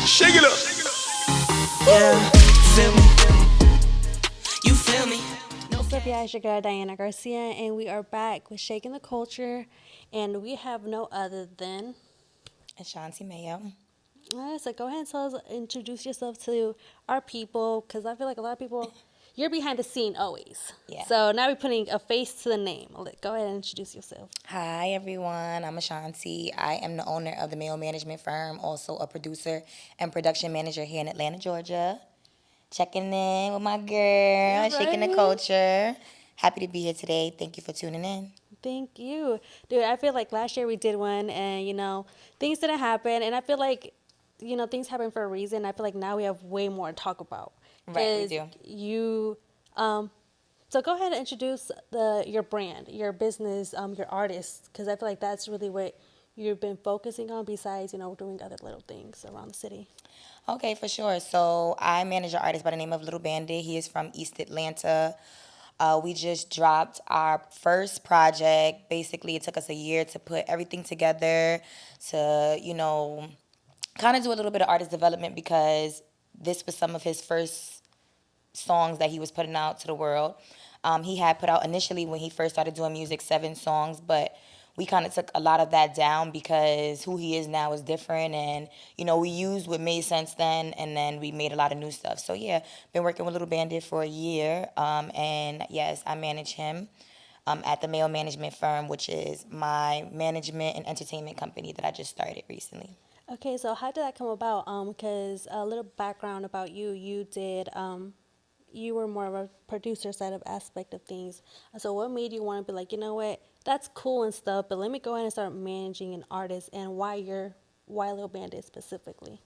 Shake it up. Yeah, feel me? You feel me? No What's up, gas. y'all? It's your girl Diana Garcia, and we are back with Shaking the Culture, and we have no other than. Ashanti Mayo. So go ahead and introduce yourself to our people, because I feel like a lot of people, you're behind the scene always. Yeah. So now we're putting a face to the name. Go ahead and introduce yourself. Hi, everyone. I'm Ashanti. I am the owner of the Mayo Management Firm, also a producer and production manager here in Atlanta, Georgia. Checking in with my girl, shaking the Right. culture. Happy to be here today. Thank you for tuning in. Thank you. Dude, I feel like last year we did one and, things didn't happen. And I feel like, things happen for a reason. I feel like now we have way more to talk about. Right, we Because do. so go ahead and introduce your brand, your business, your artists. Because I feel like that's really what you've been focusing on besides, doing other little things around the city. Okay, for sure. So I manage an artist by the name of Little Bandit. He is from East Atlanta. We just dropped our first project. Basically, it took us a year to put everything together, to, kind of do a little bit of artist development because this was some of his first songs that he was putting out to the world. He had put out initially when he first started doing music 7 songs, but we kind of took a lot of that down because who he is now is different, and we used what made sense then, and then we made a lot of new stuff. So yeah, been working with Little Bandit for a year, and yes, I manage him at the Mayo Management Firm, which is my management and entertainment company that I just started recently. Okay, so how did that come about? Because a little background about you, you were more of a producer side of aspect of things. So what made you want to be like, you know what, that's cool and stuff, but let me go ahead and start managing an artist, and why Lil Bandit specifically?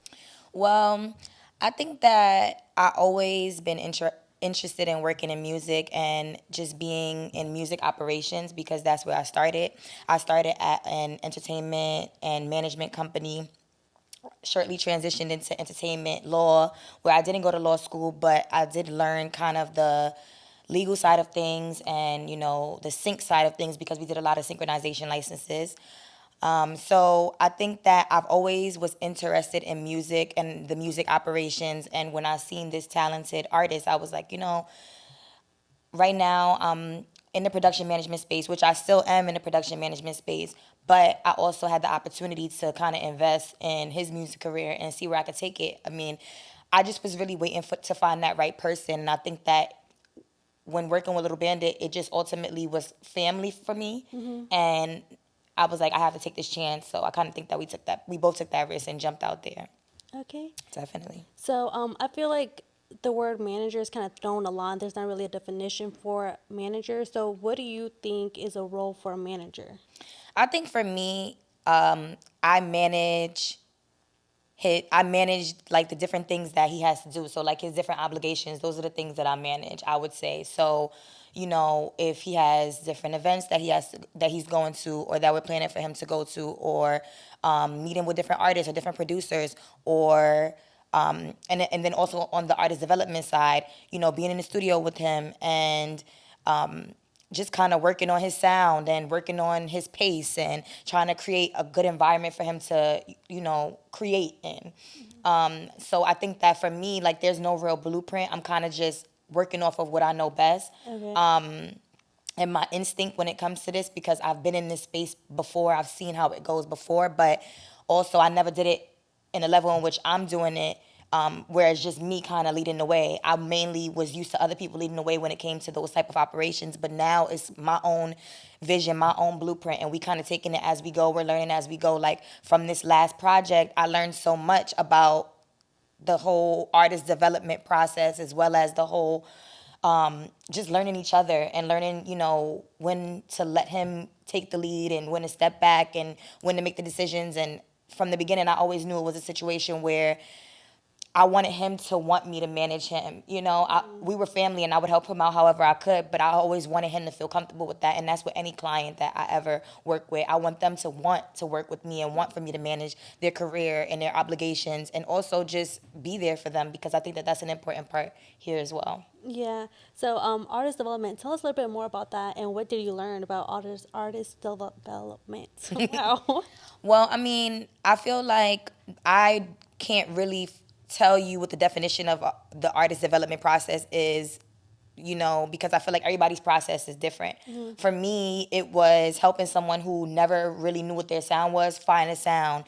Well, I think that I always been interested in working in music and just being in music operations because that's where I started. I started at an entertainment and management company, shortly transitioned into entertainment law, where I didn't go to law school, but I did learn kind of the legal side of things and the sync side of things because we did a lot of synchronization licenses. So I think that I've always was interested in music and the music operations. And when I seen this talented artist, I was like, right now I'm in the production management space, which I still am in the production management space. But I also had the opportunity to kind of invest in his music career and see where I could take it. I mean, I just was really waiting to find that right person. And I think that when working with Little Bandit, it just ultimately was family for me. And I was like, I have to take this chance. So I kind of think that we both took that risk and jumped out there. Okay. Definitely. So I feel like the word manager is kind of thrown a lot. There's not really a definition for manager. So what do you think is a role for a manager? I think for me, I manage I manage like the different things that he has to do. So like his different obligations, those are the things that I manage, I would say. So, if he has different events that he's going to or that we're planning for him to go to, or meeting with different artists or different producers, or and then also on the artist development side, being in the studio with him and just kind of working on his sound and working on his pace and trying to create a good environment for him to, create in. So I think that for me, like, there's no real blueprint. I'm kind of just working off of what I know best. Okay. And my instinct when it comes to this, because I've been in this space before, I've seen how it goes before, but also I never did it in a level in which I'm doing it, where it's just me kind of leading the way. I mainly was used to other people leading the way when it came to those type of operations, but now it's my own vision, my own blueprint, and we kind of taking it as we go. We're learning as we go. Like from this last project, I learned so much about the whole artist development process, as well as the whole just learning each other and learning, when to let him take the lead and when to step back and when to make the decisions. And from the beginning, I always knew it was a situation where I wanted him to want me to manage him. We were family and I would help him out however I could, but I always wanted him to feel comfortable with that. And that's with any client that I ever work with. I want them to want to work with me and want for me to manage their career and their obligations, and also just be there for them, because I think that that's an important part here as well. Yeah. So artist development. Tell us a little bit more about that, and what did you learn about artist development? Wow. Well, I mean, I feel like I can't really tell you what the definition of the artist development process is, because I feel like everybody's process is different. For me, it was helping someone who never really knew what their sound was find a sound,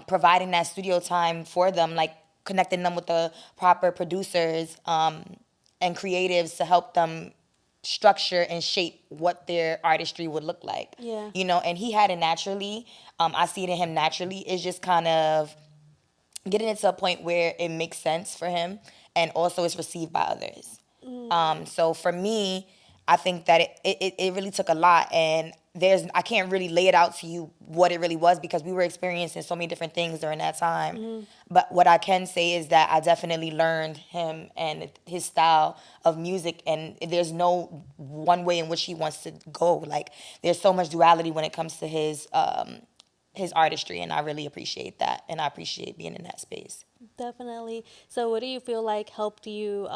providing that studio time for them, like connecting them with the proper producers and creatives to help them structure and shape what their artistry would look like. Yeah. And he had it naturally. I see it in him naturally. It's just kind of getting it to a point where it makes sense for him and also is received by others. So for me, I think that it really took a lot, and I can't really lay it out to you what it really was because we were experiencing so many different things during that time. But what I can say is that I definitely learned him and his style of music, and there's no one way in which he wants to go. Like, there's so much duality when it comes to his artistry, and I really appreciate that, and I appreciate being in that space. Definitely. So, what do you feel like helped you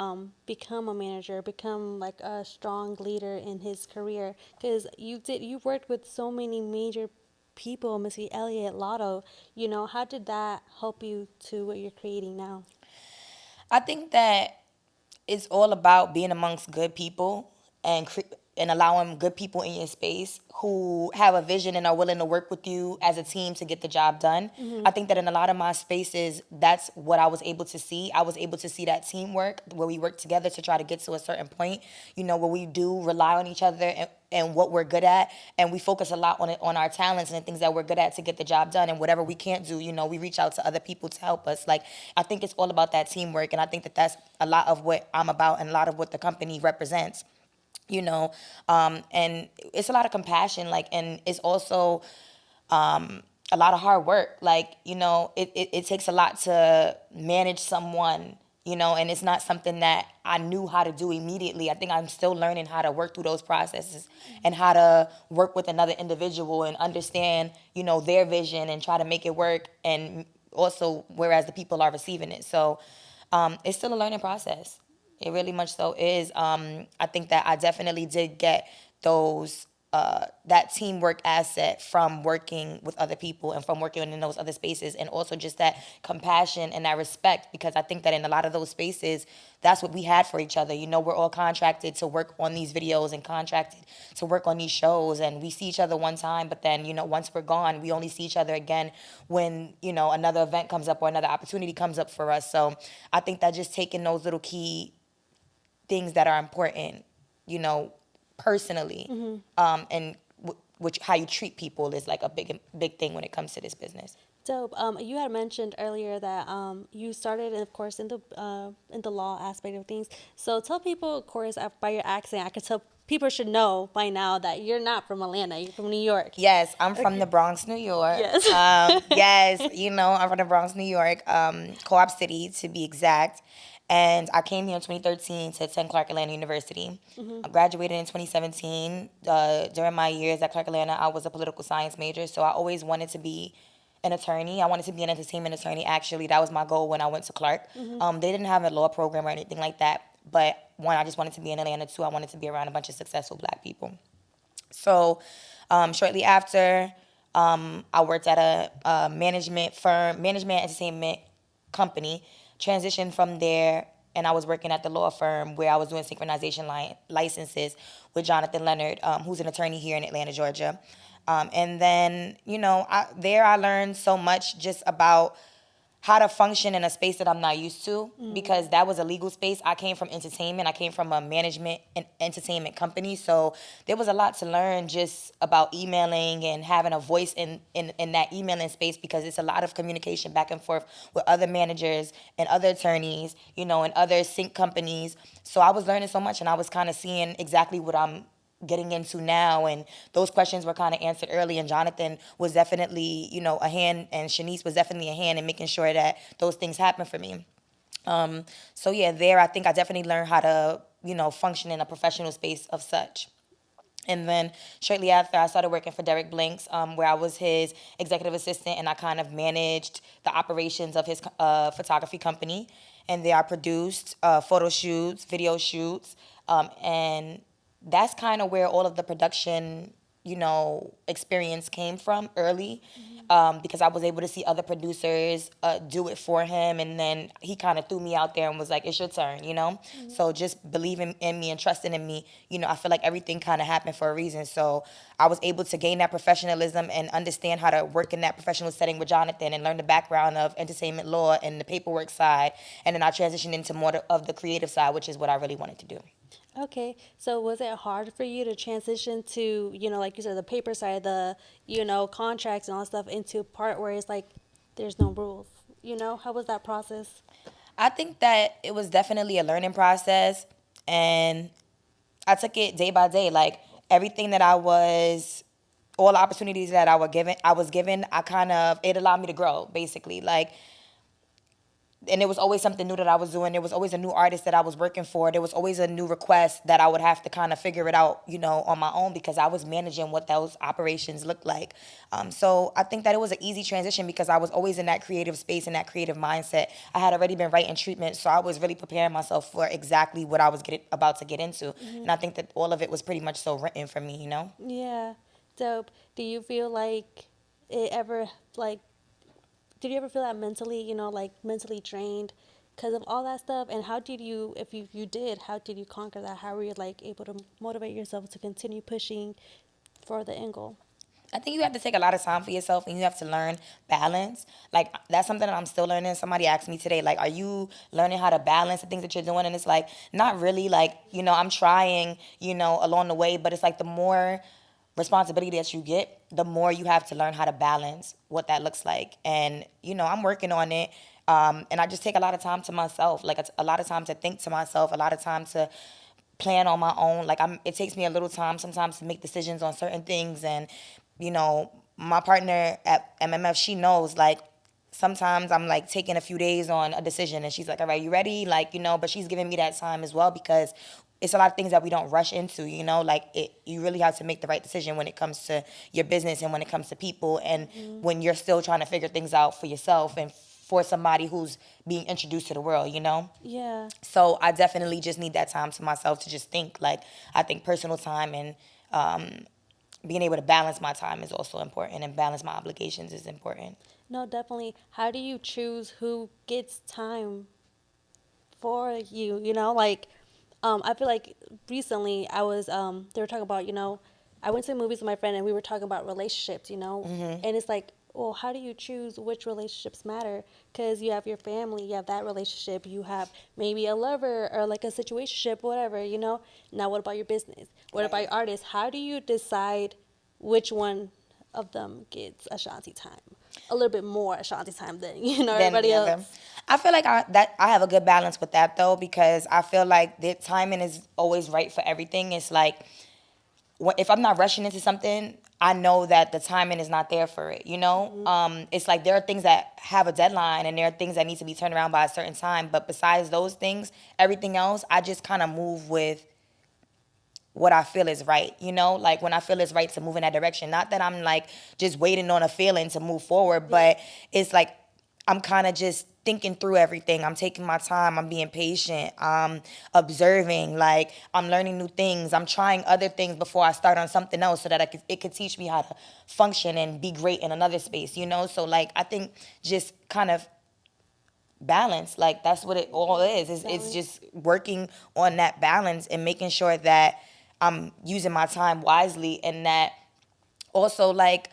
become a manager, become like a strong leader in his career? Because you worked with so many major people, Missy Elliott, Lotto. How did that help you to what you're creating now? I think that it's all about being amongst good people and allowing good people in your space who have a vision and are willing to work with you as a team to get the job done. I think that in a lot of my spaces, that's what I was able to see. I was able to see that teamwork where we work together to try to get to a certain point, where we do rely on each other and what we're good at, and we focus a lot on our talents and the things that we're good at to get the job done, and whatever we can't do, we reach out to other people to help us. Like, I think it's all about that teamwork, and I think that that's a lot of what I'm about and a lot of what the company represents. And it's a lot of compassion, like, and it's also a lot of hard work. Like, it takes a lot to manage someone, and it's not something that I knew how to do immediately. I think I'm still learning how to work through those processes and how to work with another individual and understand, their vision and try to make it work, and also whereas the people are receiving it. So it's still a learning process. It really much so is. I think that I definitely did get that teamwork asset from working with other people and from working in those other spaces, and also just that compassion and that respect, because I think that in a lot of those spaces, that's what we had for each other. We're all contracted to work on these videos and contracted to work on these shows, and we see each other one time, but then, once we're gone, we only see each other again when, another event comes up or another opportunity comes up for us. So I think that just taking those little key things that are important, personally, and which how you treat people is like a big thing when it comes to this business. Dope. You had mentioned earlier that you started, of course, in the law aspect of things. So tell people, of course, by your accent, I could tell people should know by now that you're not from Atlanta. You're from New York. Yes, I'm from the Bronx, New York. Yes. Yes, I'm from the Bronx, New York, Co-op City to be exact. And I came here in 2013 to attend Clark Atlanta University. I graduated in 2017. During my years at Clark Atlanta, I was a political science major, so I always wanted to be an attorney. I wanted to be an entertainment attorney, actually. That was my goal when I went to Clark. They didn't have a law program or anything like that. But one, I just wanted to be in Atlanta. Two, I wanted to be around a bunch of successful Black people. So shortly after, I worked at a management entertainment company, transitioned from there, and I was working at the law firm where I was doing synchronization licenses with Jonathan Leonard, who's an attorney here in Atlanta, Georgia. And then, I learned so much just about how to function in a space that I'm not used to, because that was a legal space. I came from entertainment. I came from a management and entertainment company. So there was a lot to learn just about emailing and having a voice in that emailing space, because it's a lot of communication back and forth with other managers and other attorneys, and other sync companies. So I was learning so much, and I was kind of seeing exactly what I'm getting into now, and those questions were kind of answered early, and Jonathan was definitely, a hand, and Shanice was definitely a hand in making sure that those things happen for me. So yeah, there I think I definitely learned how to, function in a professional space of such. And then shortly after, I started working for Derek Blinks, where I was his executive assistant, and I kind of managed the operations of his photography company. And there I produced photo shoots, video shoots, and that's kind of where all of the production experience came from early, because I was able to see other producers do it for him, and then he kind of threw me out there and was like, "It's your turn." So just believing in me and trusting in me, I feel like everything kind of happened for a reason. So I was able to gain that professionalism and understand how to work in that professional setting with Jonathan and learn the background of entertainment law and the paperwork side, and then I transitioned into more of the creative side, which is what I really wanted to do. Okay, so was it hard for you to transition to, like you said, the paper side, the, contracts and all that stuff into a part where it's like there's no rules? How was that process? I think that it was definitely a learning process, and I took it day by day. Like everything that all the opportunities that I was given, it allowed me to grow, basically. Like, and there was always something new that I was doing. There was always a new artist that I was working for. There was always a new request that I would have to kind of figure it out, on my own, because I was managing what those operations looked like. So I think that it was an easy transition because I was always in that creative space and that creative mindset. I had already been writing treatment, so I was really preparing myself for exactly what I was about to get into. And I think that all of it was pretty much so written for me. Yeah, dope. Do you feel like it ever, like, did you ever feel that mentally, like mentally drained because of all that stuff? And how did you, if you did, how did you conquer that? How were you like able to motivate yourself to continue pushing for the end goal? I think you have to take a lot of time for yourself, and you have to learn balance. Like, that's something that I'm still learning. Somebody asked me today, like, are you learning how to balance the things that you're doing? And it's like, not really. Like, I'm trying, along the way, but it's like the more responsibility that you get, the more you have to learn how to balance what that looks like. And, I'm working on it. And I just take a lot of time to myself, like a lot of time to think to myself, a lot of time to plan on my own. Like, it takes me a little time sometimes to make decisions on certain things. And, my partner at MMF, she knows, like, sometimes I'm like taking a few days on a decision, and she's like, all right, you ready? Like, but she's giving me that time as well, because it's a lot of things that we don't rush into, like you really have to make the right decision when it comes to your business and when it comes to people, and when you're still trying to figure things out for yourself and for somebody who's being introduced to the world. Yeah. So I definitely just need that time to myself to just think. Like, I think personal time and being able to balance my time is also important, and balance my obligations is important. No, definitely. How do you choose who gets time for you? Like, I feel like recently they were talking about, I went to the movies with my friend and we were talking about relationships, and it's like, well, how do you choose which relationships matter? Because you have your family, you have that relationship, you have maybe a lover or like a situationship, whatever. Now, what about your business? What about your artist? How do you decide which one of them gets Ashanti time? A little bit more Ashanti time than, everybody else. I feel like I have a good balance with that, though, because I feel like the timing is always right for everything. It's like, if I'm not rushing into something, I know that the timing is not there for it. It's like there are things that have a deadline, and there are things that need to be turned around by a certain time. But besides those things, everything else, I just kind of move with what I feel is right, like when I feel it's right to move in that direction. Not that I'm like just waiting on a feeling to move forward, but it's like I'm kind of just thinking through everything. I'm taking my time. I'm being patient. I'm observing. Like, I'm learning new things. I'm trying other things before I start on something else, so that it could teach me how to function and be great in another space, So, like, I think just kind of balance, like, that's what it all is. It's just working on that balance and making sure that I'm using my time wisely, and that also, like,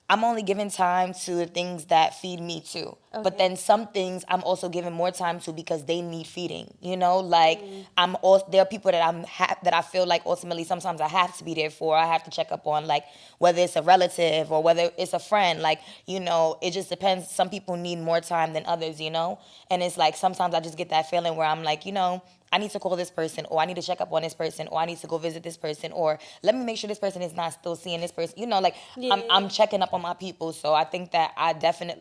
I'm only giving time to the things that feed me too. Okay. But then some things I'm also giving more time to because they need feeding. Like, there are people that that I feel like ultimately sometimes I have to be there for. I have to check up on, like, whether it's a relative or whether it's a friend. Like, it just depends. Some people need more time than others. And it's like sometimes I just get that feeling where I'm like, I need to call this person, or I need to check up on this person, or I need to go visit this person, or let me make sure this person is not still seeing this person. Like, I'm checking up on my people. So I think that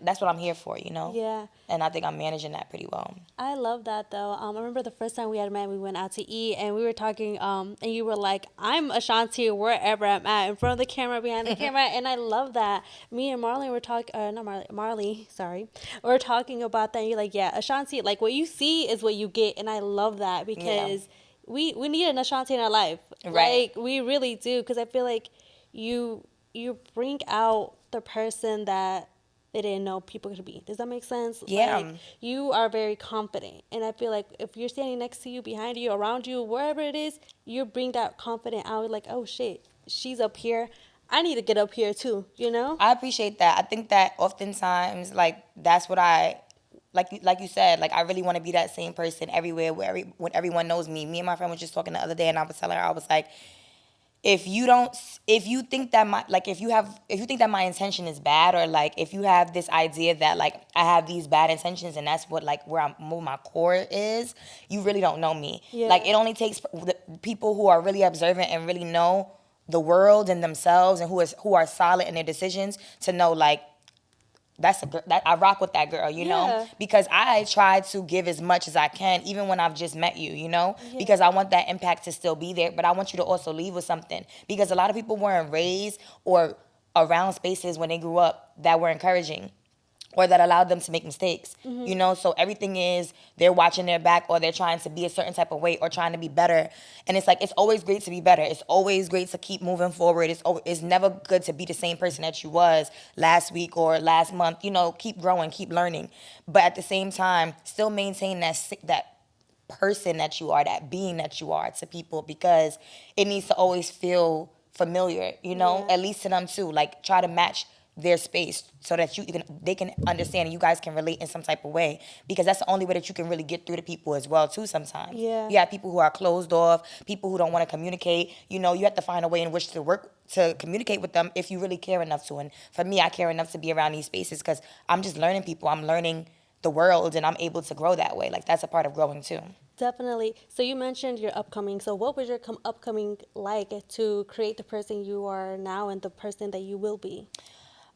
that's what I'm here for, Yeah. And I think I'm managing that pretty well. I love that, though. I remember the first time we had met, we went out to eat, and we were talking, and you were like, I'm Ashanti wherever I'm at, in front of the camera, behind the camera, and I love that. Me and Marley were talking, not Marley, sorry. We're talking about that, and you're like, yeah, Ashanti, like, what you see is what you get, and I love that, because we need an Ashanti in our life. Right. Like, we really do, because I feel like you bring out the person that they didn't know people could be. Does that make sense? Like, Yeah. you are very confident, and I feel like if you're standing next to you, behind you, around you, wherever it is, you bring that confident out. Like, oh shit, she's up here. I need to get up here too. You know? I appreciate that. I think that oftentimes, like, that's what like you said, like, I really want to be that same person everywhere where when everyone knows me. Me and my friend was just talking the other day, and I was telling her, I was like, if you don't, if you think that my, like, if you think that my intention is bad, or like if you have this idea that like I have these bad intentions and that's what, like, where my core is, you really don't know me. Yeah. Like, it only takes the people who are really observant and really know the world and themselves, and who are solid in their decisions, to know, like, that I rock with that girl, you know, Yeah. because I try to give as much as I can, even when I've just met you, you know, Yeah. because I want that impact to still be there, but I want you to also leave with something, because a lot of people weren't raised or around spaces when they grew up that were encouraging, or that allowed them to make mistakes, you know? So everything is, they're watching their back, or they're trying to be a certain type of way, or trying to be better. And it's like, it's always great to be better. It's always great to keep moving forward. It's never good to be the same person that you was last week or last month, you know, keep growing, keep learning. But at the same time, still maintain that person that you are, that being that you are to people, because it needs to always feel familiar, you know, Yeah. at least to them too. Like, try to match their space so that they can understand, and you guys can relate in some type of way, because that's the only way that you can really get through to people as well too. Sometimes Yeah. you have people who are closed off, people who don't want to communicate, you know. You have to find a way in which to work to communicate with them, if you really care enough to. And for me, I care enough to be around these spaces, because I'm just learning people, I'm learning the world, and I'm able to grow that way. Like, that's a part of growing too. Definitely. So you mentioned your upcoming. So what was your upcoming like to create the person you are now and the person that you will be?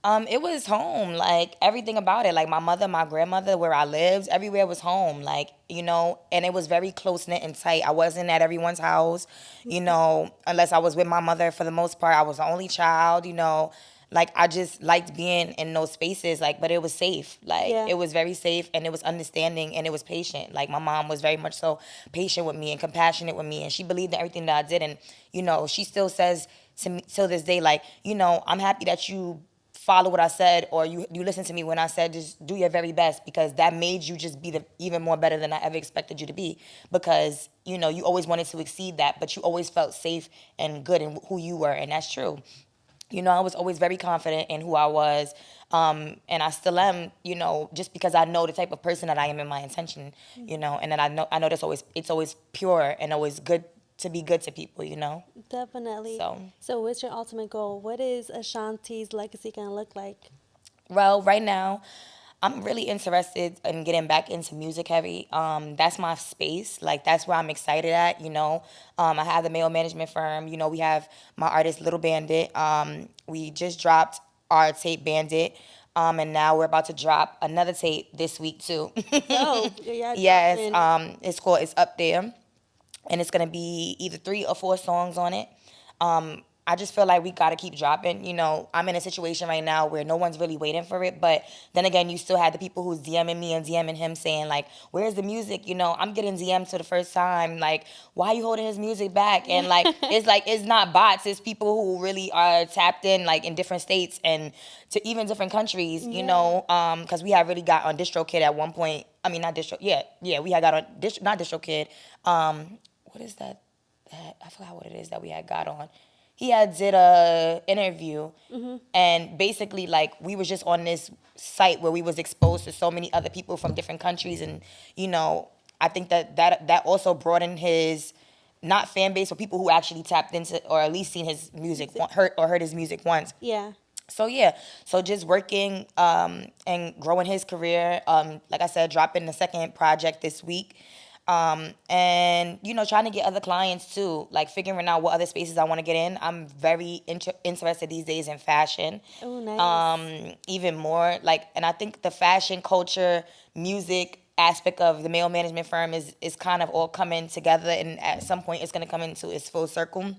It was home, like, everything about it. Like, my mother, my grandmother, where I lived, everywhere was home. Like, you know, and it was very close knit and tight. I wasn't at everyone's house, you know, unless I was with my mother. For the most part, I was the only child, you know. Like, I just liked being in those spaces, like, but it was safe. Like, Yeah. it was very safe, and it was understanding, and it was patient. Like, my mom was very much so patient with me and compassionate with me, and she believed in everything that I did. And, you know, she still says to me till this day, like, you know, I'm happy that you follow what I said, or you listen to me when I said just do your very best, because that made you just be even more better than I ever expected you to be, because, you know, you always wanted to exceed that, but you always felt safe and good in who you were, and that's true. You know, I was always very confident in who I was, and I still am, you know, just because I know the type of person that I am in my intention, you know, and then I know it's always pure and always good to be good to people, you know. Definitely. So, So what's your ultimate goal? What is Ashanti's legacy going to look like? well, right now, I'm really interested in getting back into music heavy. That's my space. Like, that's where I'm excited at, you know. I have the Mayo management firm. You know, we have my artist, Little Bandit. We just dropped our tape, Bandit. And now we're about to drop another tape this week, too. So, yeah, Yes, dropping. it's called It's Up There, and it's gonna be either 3 or 4 songs on it. I just feel like we gotta keep dropping. You know, I'm in a situation right now where no one's really waiting for it, but then again, you still had the people who's DMing me and DMing him saying like, "Where's the music?" You know, I'm getting DMs for the first time, like, "Why are you holding his music back?" And like, it's not bots, it's people who really are tapped in, like, in different states and to even different countries. You know, because we had really got on DistroKid at one point. I mean, not Distro. Yeah, we had got on not DistroKid. What is that? I forgot what it is that we had got on. He had did a interview, and basically, like, we was just on this site where we was exposed to so many other people from different countries, and, you know, I think that also broadened his, not fan base, but people who actually tapped into or at least seen his music, heard his music once. Yeah. So yeah, so just working and growing his career. Like I said, dropping the second project this week. And, you know, trying to get other clients too, like figuring out what other spaces I want to get in. I'm very interested these days in fashion. Oh, nice. Even more, like, and I think the fashion culture, music aspect of the Mail management firm is kind of all coming together, and at some point it's going to come into its full circle,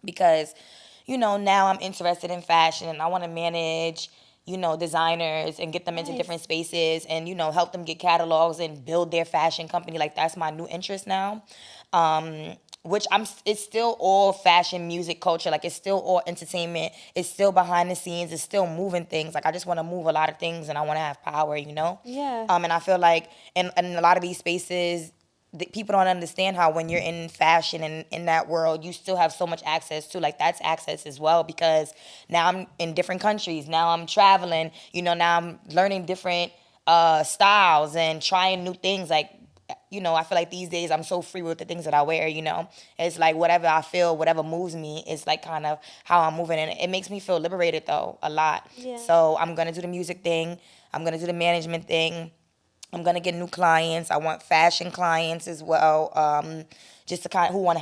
because, you know, now I'm interested in fashion and I want to manage, you know, designers and get them into Nice. different spaces and, you know, help them get catalogs and build their fashion company. Like, that's my new interest now. which it's still all fashion, music, culture. Like, it's still all entertainment. It's still behind the scenes. It's still moving things. Like, I just want to move a lot of things, and I want to have power, you know? Yeah. And I feel like in a lot of these spaces, people don't understand how when you're in fashion and in that world, you still have so much access to, like, that's access as well, because now I'm in different countries. Now I'm traveling, you know, now I'm learning different styles and trying new things. Like, you know, I feel like these days I'm so free with the things that I wear, you know. It's like whatever I feel, whatever moves me is like kind of how I'm moving. And it makes me feel liberated, though, a lot. Yeah. So I'm going to do the music thing. I'm going to do the management thing. I'm going to get new clients. I want fashion clients as well. Just to kind of who want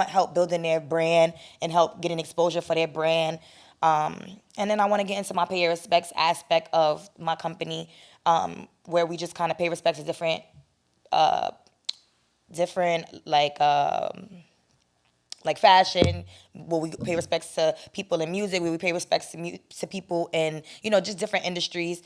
help building their brand and help getting exposure for their brand. And then I want to get into my pay respects aspect of my company, where we just kind of pay respects to different like fashion, where we pay respects to people in music, where we pay respects to people in, you know, just different industries.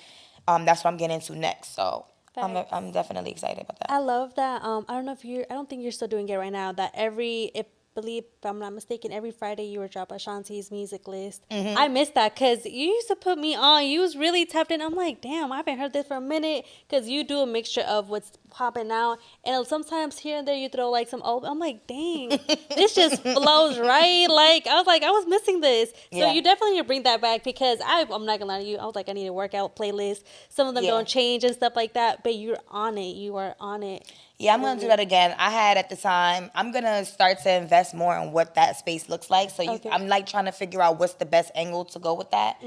That's what I'm getting into next. So Facts. I'm definitely excited about that. I love that. I don't think you're still doing it right now. That if I'm not mistaken, every Friday you would drop Ashanti's music list. I missed that because you used to put me on. You was really tapped in. I'm like, damn, I haven't heard this for a minute, because you do a mixture of what's popping now, and sometimes here and there you throw like some old. I'm like, dang, this just flows right. Like I was missing this. So Yeah. you definitely need to bring that back, because I'm not gonna lie to you. I was like, I need a workout playlist. Some of them Yeah. don't change and stuff like that, but you're on it. You are on it. Yeah, I'm gonna do that again. I had at the time. I'm gonna start to invest more in what that space looks like. So Okay. I'm like trying to figure out what's the best angle to go with that.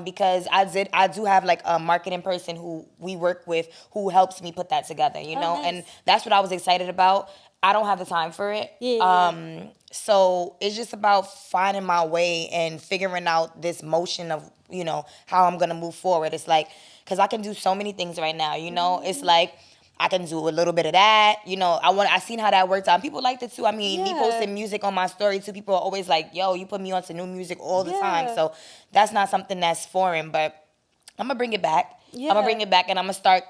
Because I do have like a marketing person who we work with who helps me put that together. You Oh, know, nice. and that's what I was excited about. I don't have the time for it. Yeah. So it's just about finding my way and figuring out this motion of, you know, how I'm gonna move forward. It's like, because I can do so many things right now. You know, it's like, I can do a little bit of that. You know, I seen how that worked out. People liked it too. I mean, me Yeah. posting music on my story too, people are always like, yo, you put me onto new music all the time. Yeah. So that's not something that's foreign, but I'm going to bring it back. Yeah. I'm going to bring it back, and I'm going to start,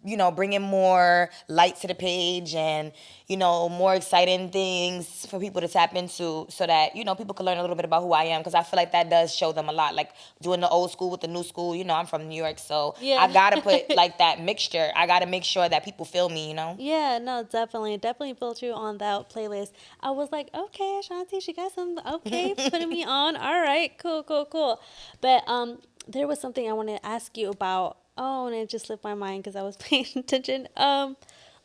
you know, bringing more light to the page and, you know, more exciting things for people to tap into, so that, you know, people can learn a little bit about who I am, because I feel like that does show them a lot. Like, doing the old school with the new school, you know, I'm from New York, so Yeah. I got to put like that mixture. I got to make sure that people feel me, you know? Yeah, no, definitely built you on that playlist. I was like, okay, Ashanti, she got some, okay, putting me on. All right, cool. But there was something I wanted to ask you about. Oh, and it just slipped my mind because I was paying attention.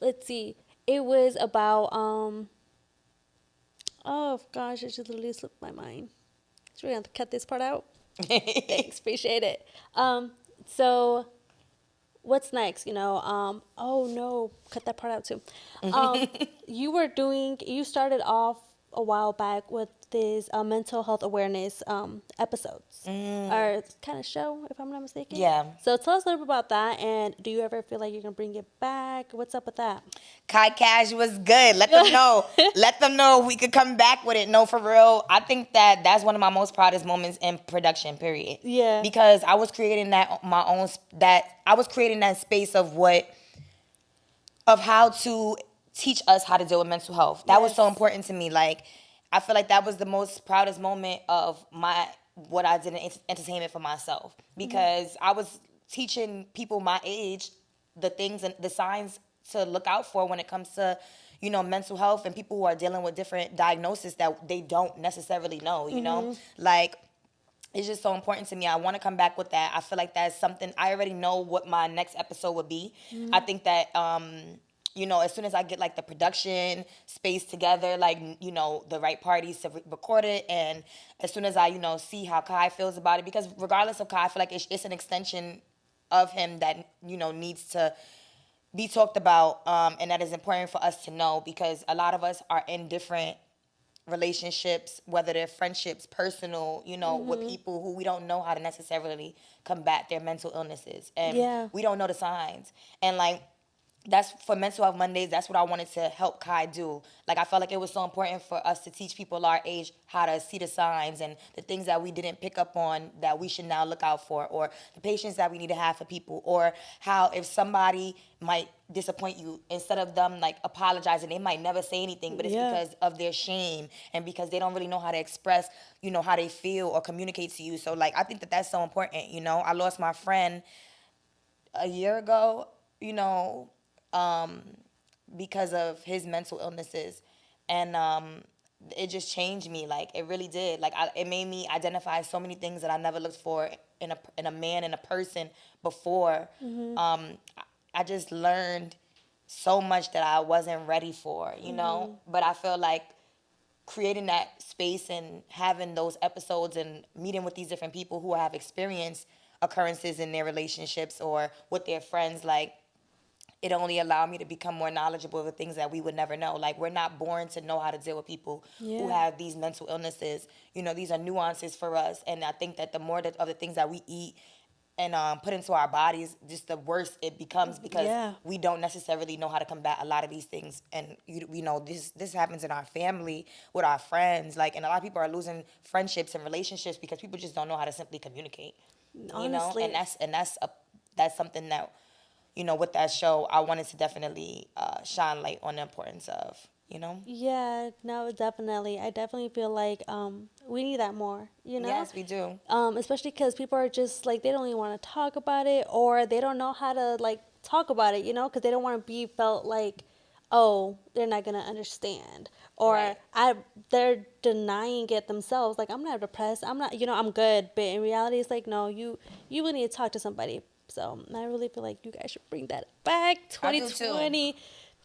Let's see. It was about oh gosh, it just literally slipped my mind. So we're gonna have to cut this part out. Thanks, appreciate it. So what's next? You know, oh no, cut that part out too. You started off a while back with this mental health awareness episodes or kind of show, if I'm not mistaken. Yeah. So tell us a little bit about that, and do you ever feel like you're gonna bring it back? What's up with that? Kai Cash was good. Let them know. Let them know we could come back with it. No, for real. I think that's one of my most proudest moments in production, period. Yeah. Because I was creating that space of how to teach us how to deal with mental health. That was so Yes. important to me. Like, I feel like that was the most proudest moment of what I did in entertainment for myself, because I was teaching people my age the things and the signs to look out for when it comes to, you know, mental health, and people who are dealing with different diagnoses that they don't necessarily know, you know? Like, it's just so important to me. I want to come back with that. I feel like that's something, I already know what my next episode would be. I think that, you know, as soon as I get like the production space together, like, you know, the right parties to record it, and as soon as I, you know, see how Kai feels about it, because regardless of Kai, I feel like it's an extension of him that, you know, needs to be talked about, and that is important for us to know, because a lot of us are in different relationships, whether they're friendships, personal, you know, with people who we don't know how to necessarily combat their mental illnesses, and Yeah. we don't know the signs. And like, that's for Mental Health Mondays. That's what I wanted to help Kai do. Like, I felt like it was so important for us to teach people our age how to see the signs and the things that we didn't pick up on that we should now look out for, or the patience that we need to have for people, or how if somebody might disappoint you, instead of them like apologizing, they might never say anything, but it's Yeah. because of their shame and because they don't really know how to express, how they feel or communicate to you. So like, I think that that's so important. I lost my friend a year ago, you know, um, because of his mental illnesses. And it just changed me. Like, it really did. Like, it made me identify so many things that I never looked for in a man, in a person before. I just learned so much that I wasn't ready for. But I feel like creating that space and having those episodes and meeting with these different people who have experienced occurrences in their relationships or with their friends, like, it only allowed me to become more knowledgeable of the things that we would never know. Like, we're not born to know how to deal with people who Yeah. have these mental illnesses. These are nuances for us. And I think that the more of the things that we eat and put into our bodies, just the worse it becomes, because Yeah. we don't necessarily know how to combat a lot of these things. And this happens in our family, with our friends, like, and a lot of people are losing friendships and relationships because people just don't know how to simply communicate. Honestly. And that's something that, with that show, I wanted to definitely shine light on the importance of. Yeah, no, definitely. I definitely feel like we need that more, Yes, we do. Especially because people are just like, they don't even want to talk about it, or they don't know how to like talk about it, because they don't want to be felt like, oh, they're not gonna understand, or Right. they're denying it themselves. Like, I'm not depressed. I'm not, I'm good. But in reality, it's like, no, you will need to talk to somebody. So I really feel like you guys should bring that back. I do too. 2020.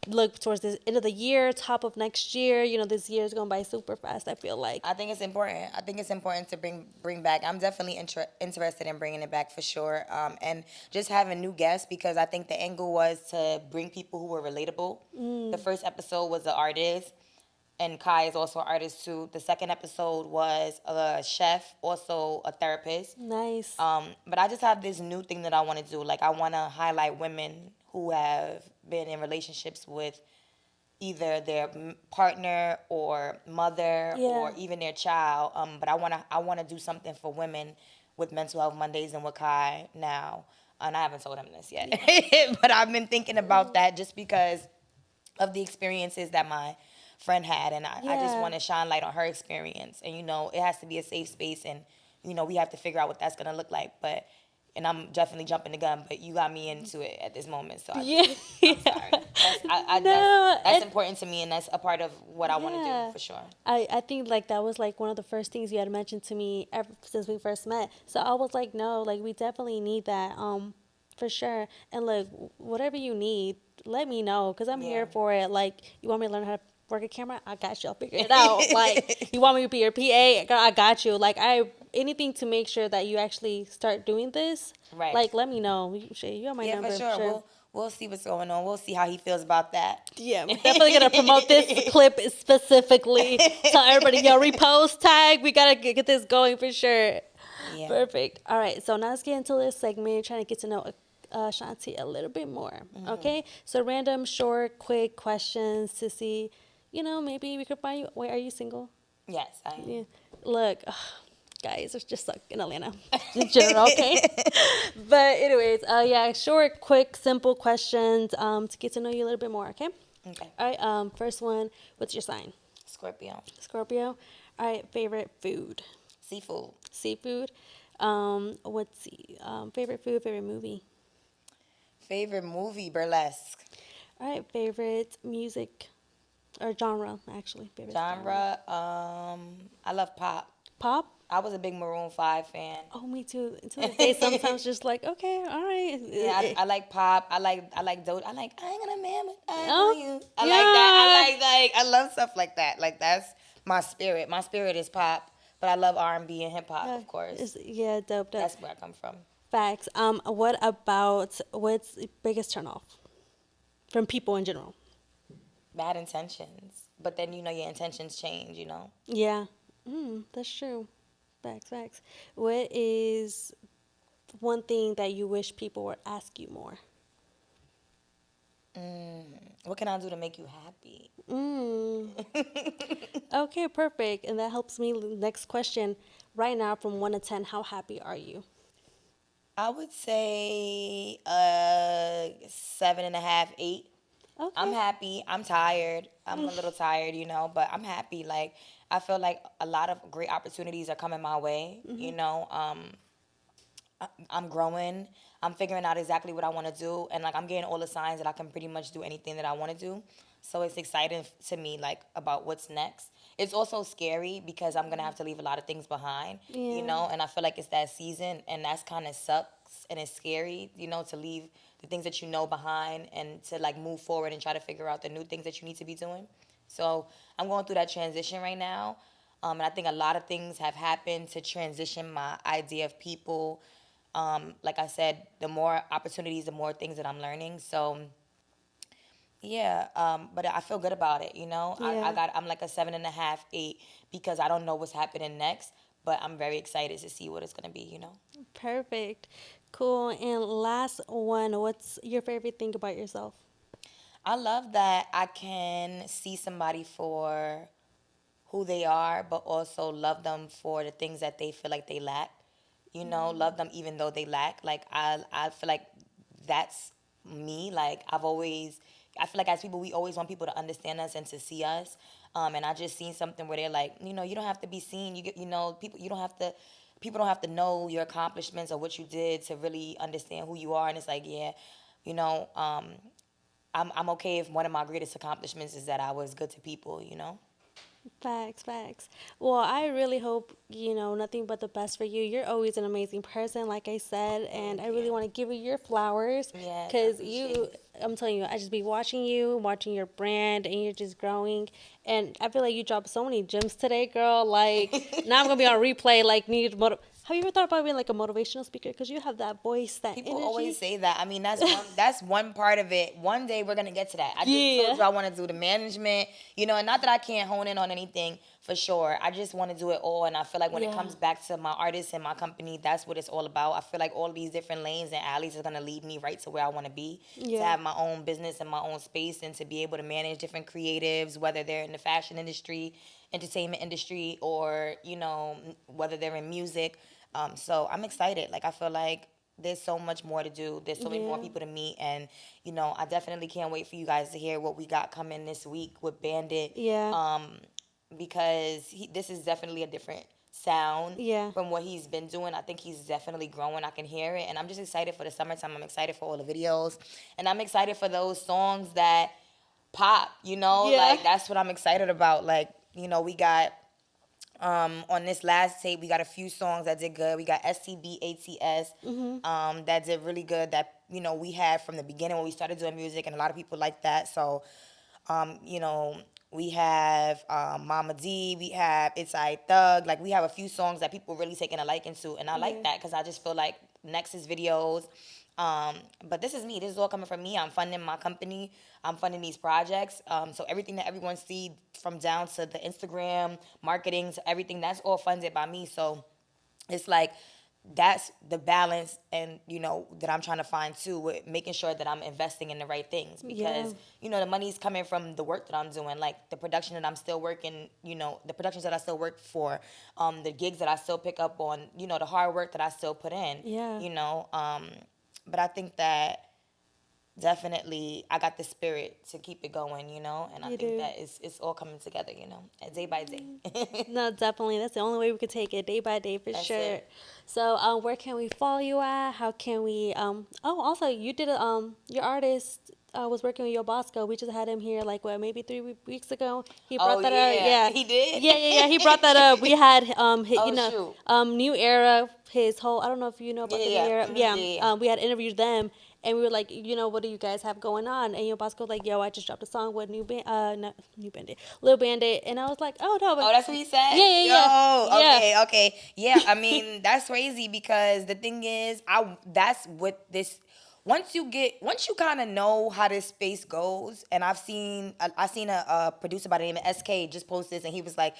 Look towards the end of the year, top of next year. This year is going by super fast, I feel like. I think it's important. I think it's important to bring back. I'm definitely interested in bringing it back for sure, and just having new guests, because I think the angle was to bring people who were relatable. The first episode was an artist, and Kai is also an artist too. The second episode was a chef, also a therapist. Nice. But I just have this new thing that I want to do. Like, I want to highlight women who have been in relationships with either their partner or mother, Yeah. or even their child. But I wanna do something for women with Mental Health Mondays and with Kai now. And I haven't told him this yet, but I've been thinking about that just because of the experiences that my friend had, and I just Yeah. want to shine light on her experience. And it has to be a safe space, and we have to figure out what that's gonna look like. But and I'm definitely jumping the gun, but you got me into it at this moment, so Yeah. I'm sorry. No, That's important to me, and that's a part of what I want to Yeah. do for sure. I think like that was like one of the first things you had mentioned to me ever since we first met. So I was like, no, like we definitely need that, for sure. And look, whatever you need, let me know, because I'm here Yeah. for it. Like, you want me to learn how to work a camera? I got you. I'll figure it out. Like, you want me to be your PA? Girl, I got you. Like, anything to make sure that you actually start doing this. Right. Like, let me know. You have my Yeah, number. for sure. We'll see what's going on. We'll see how he feels about that. Yeah, we're definitely gonna promote this clip specifically. Tell everybody, yo, repost, tag. We gotta get this going for sure. Yeah. Perfect. All right, so now let's get into this segment. Trying to get to know Shanti a little bit more. Okay, so random, short, quick questions to see, maybe we could find you. Wait, are you single? Yes, I am. Yeah. Look, guys, it's just suck in Atlanta in general, okay? But anyways, yeah, short, quick, simple questions to get to know you a little bit more, okay? Okay. All right, first one, what's your sign? Scorpio. Scorpio. All right, favorite food? Seafood. Seafood. Let's see. Favorite food, favorite movie? Favorite movie, Burlesque. All right, favorite music or genre, actually. Favorite Genre, I love pop. Pop? I was a big Maroon 5 fan. Oh, me too. Until this day, sometimes just like, okay, all right. Yeah, I like pop. I like Doja. I like I ain't gonna man with I Oh, know you. I yeah. like that. I love stuff like that. Like, that's my spirit. My spirit is pop, but I love R&B and hip hop, of course. Yeah, dope. That's where I come from. Facts. What's the biggest turnoff from people in general? Bad intentions, but then your intentions change. Yeah, that's true. Facts. What is one thing that you wish people would ask you more? What can I do to make you happy? Mm. Okay, perfect. And that helps me. Next question. Right now, from 1 to 10, how happy are you? I would say 7.5, 8. I'm Okay. happy. I'm tired. I'm a little tired, but I'm happy. Like I feel like a lot of great opportunities are coming my way. I'm growing. I'm figuring out exactly what I want to do, and like I'm getting all the signs that I can pretty much do anything that I want to do. So it's exciting to me, like about what's next. It's also scary because I'm gonna have to leave a lot of things behind, Yeah. and I feel like it's that season, and that's kind of sucks and it's scary, to leave the things that you know behind and to like move forward and try to figure out the new things that you need to be doing. So I'm going through that transition right now. And I think a lot of things have happened to transition my idea of people. Like I said, the more opportunities, the more things that I'm learning. So yeah, but I feel good about it. Yeah. I'm like a 7.5, 8 because I don't know what's happening next, but I'm very excited to see what it's gonna be. Perfect. Cool. And last one, what's your favorite thing about yourself? I love that I can see somebody for who they are, but also love them for the things that they feel like they lack. Love them even though they lack. Like I feel like that's me. Like I feel like as people, we always want people to understand us and to see us. And I just seen something where they're like, you don't have to be seen. You get, people, you don't have to. People don't have to know your accomplishments or what you did to really understand who you are. And it's like, yeah, you know, um, I'm okay if one of my greatest accomplishments is that I was good to people. Facts, facts. Well, I really hope, nothing but the best for you. You're always an amazing person, like I said, and I Thank really you. want to give you your flowers Yes, I because appreciate it. I'm telling you, I just be watching you, watching your brand, and you're just growing. And I feel like you dropped so many gems today, girl. Like, now I'm going to be on replay, like, have you ever thought about being like a motivational speaker? Because you have that voice, that People always energy. say that. I mean, that's one part of it. One day we're gonna get to that. I just told Yeah. you I want to do the management, and not that I can't hone in on anything for sure. I just want to do it all, and I feel like when it Yeah. comes back to my artists and my company, that's what it's all about. I feel like all these different lanes and alleys are gonna lead me right to where I want to be. To Yeah. have my own business and my own space, and to be able to manage different creatives, whether they're in the fashion industry, entertainment industry, or whether they're in music. So I'm excited. Like I feel like there's so much more to do. There's so many more Yeah. people to meet, and I definitely can't wait for you guys to hear what we got coming this week with Bandit. Yeah. Because this is definitely a different sound Yeah. from what he's been doing. I think he's definitely growing. I can hear it, and I'm just excited for the summertime. I'm excited for all the videos, and I'm excited for those songs that pop. Yeah. Like that's what I'm excited about. Like we got on this last tape, we got a few songs that did good. We got STBATS that did really good. That we had from the beginning when we started doing music, and a lot of people like that. So, um, you know, we have Mama D. We have It's I Thug. Like we have a few songs that people really taking a liking to, and I like Yeah. that because I just feel like next is videos. But this is me. This is all coming from me. I'm funding my company. I'm funding these projects. So everything that everyone see from down to the Instagram marketing to everything, that's all funded by me. So it's like that's the balance, and that I'm trying to find too, with making sure that I'm investing in the right things, Yeah. because the money's coming from the work that I'm doing, like the production that I'm still working, the productions that I still work for, the gigs that I still pick up on, the hard work that I still put in. Yeah. But I think that definitely I got the spirit to keep it going, and I You think do. that it's all coming together, day by day. No, definitely. That's the only way we could take it day by day for That's sure. it. So, where can we follow you at? How can we? Oh, also, you did your artist was working with Yo Bosco. We just had him here like what, maybe 3 weeks ago. He Oh brought that up. yeah, Yeah, he did. yeah, yeah, yeah. He brought that up. We had Oh shoot. New Era. His whole. I don't know if you know Yeah, about the New yeah, Era. yeah. Yeah. Yeah, yeah. We had interviewed them. And we were like, what do you guys have going on? And Yo Bosco was like, yo, I just dropped a song with not New Bandit, Lil Bandit. And I was like, oh no, Oh, but that's what he said? yeah, yeah, yeah, Yo, yeah. okay. Yeah, I mean, that's crazy because the thing is, that's what once you kind of know how this space goes, and I seen a producer by the name of SK just post this, and he was like,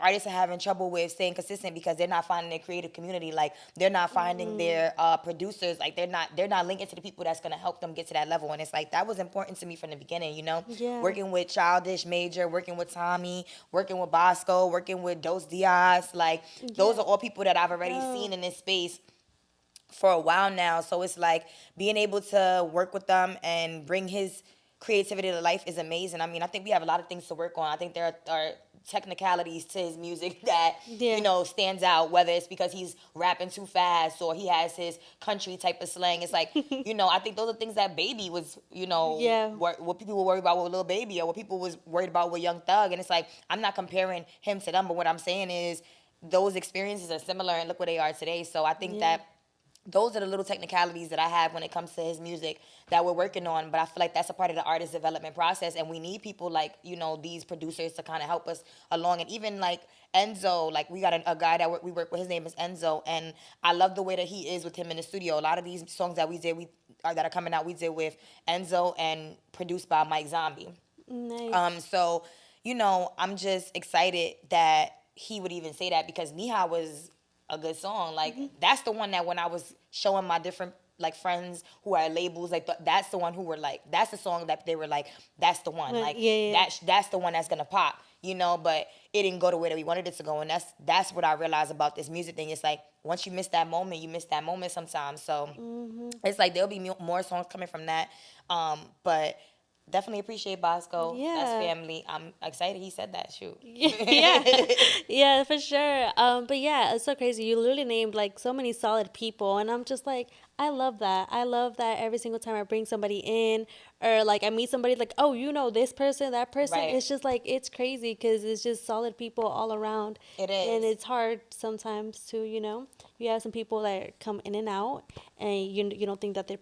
artists are having trouble with staying consistent because they're not finding their creative community, like they're not finding their producers, like they're not linking to the people that's gonna help them get to that level. And it's like that was important to me from the beginning, Yeah. working with Childish, Major, working with Tommy, working with Bosco, working with Dos Diaz, like those are all people that I've already seen in this space for a while now. So it's like being able to work with them and bring his creativity to life is amazing. I mean, I think we have a lot of things to work on. I think there are technicalities to his music that stands out, whether it's because he's rapping too fast or he has his country type of slang. It's like, I think those are things that Baby was, what people were worried about with Lil Baby, or what people was worried about with Young Thug. And it's like, I'm not comparing him to them, but what I'm saying is those experiences are similar, and look where they are today. So I think that those are the little technicalities that I have when it comes to his music that we're working on. But I feel like that's a part of the artist development process. And we need people like, these producers to kind of help us along. And even like Enzo, like we got a guy that we work with, his name is Enzo. And I love the way that he is with him in the studio. A lot of these songs that we did, that are coming out, we did with Enzo and produced by Mike Zombie. Nice. So, I'm just excited that he would even say that, because Niha was a good song. Like that's the one that when I was showing my different like friends who are labels, like that's the one who were like, that's the song that they were like, that's the one, like that's the one that's gonna pop, but it didn't go the way that we wanted it to go. And that's what I realized about this music thing. It's like once you miss that moment, you miss that moment sometimes. So it's like there'll be more songs coming from that, but definitely appreciate Bosco. Yeah. That's family. I'm excited he said that. Shoot. Yeah, for sure. But yeah, it's so crazy. You literally named like so many solid people, and I'm just like, I love that. I love that every single time I bring somebody in, or like I meet somebody like, oh, this person, that person. Right. It's just like, it's crazy because it's just solid people all around. It is. And it's hard sometimes to, you have some people that come in and out, and you don't think that they're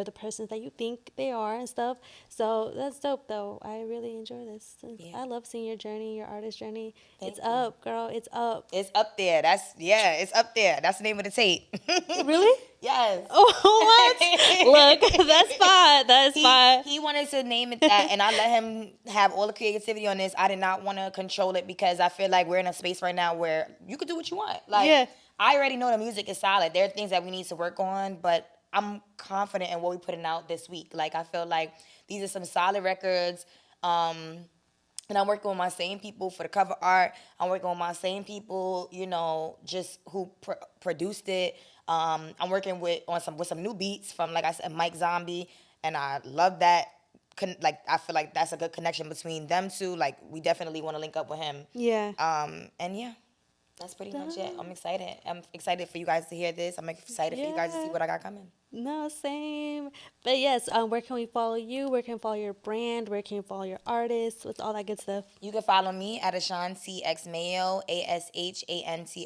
the persons that you think they are and stuff. So that's dope, though. I really enjoy this. Yeah. I love seeing your journey, your artist journey. Thank It's you. up, girl. It's up. It's up there. It's up there. That's the name of the tape. Really? Yes. Oh, what? Look, that's fine. That's fine. He wanted to name it that, and I let him have all the creativity on this. I did not want to control it because I feel like we're in a space right now where you could do what you want. Like, I already know the music is solid. There are things that we need to work on, but I'm confident in what we're putting out this week. Like, I feel like these are some solid records. And I'm working with my same people for the cover art. I'm working with my same people, just who produced it. I'm working with some new beats from, like I said, Mike Zombie, and I love that. I feel like that's a good connection between them two. Like, we definitely want to link up with him. Yeah. And yeah. That's pretty much it. I'm excited. I'm excited for you guys to hear this. I'm excited for you guys to see what I got coming. No, same. But yes, where can we follow you? Where can we follow your brand? Where can we follow your artists? What's all that good stuff? You can follow me at Ashanti X Mayo, ASHANTI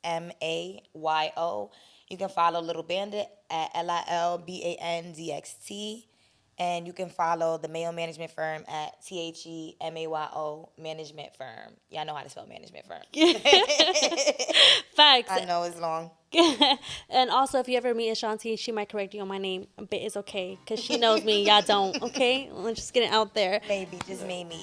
XMAYO. You can follow Little Bandit at LILBANDXT. And you can follow the Mayo Management Firm at THEMAYO Management Firm. Y'all know how to spell management firm. Facts. I know it's long. And also, if you ever meet Ashanti, she might correct you on my name, but it's okay because she knows me. Y'all don't. Okay, let's just get it out there. Maybe, just maybe.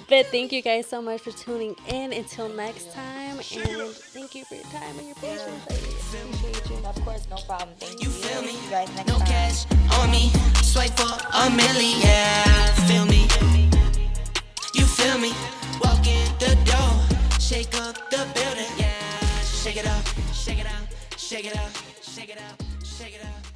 But thank you guys so much for tuning in. Until next time, and thank you for your time and your patience. I really appreciate you. Of course, no problem. Thank you. You feel me? See you guys next No time. cash on me. Swipe for a million. Yeah, feel me? You feel me? Walk in the door, shake up the building. Yeah, shake it up, shake it out, shake it out, shake it out, shake it out.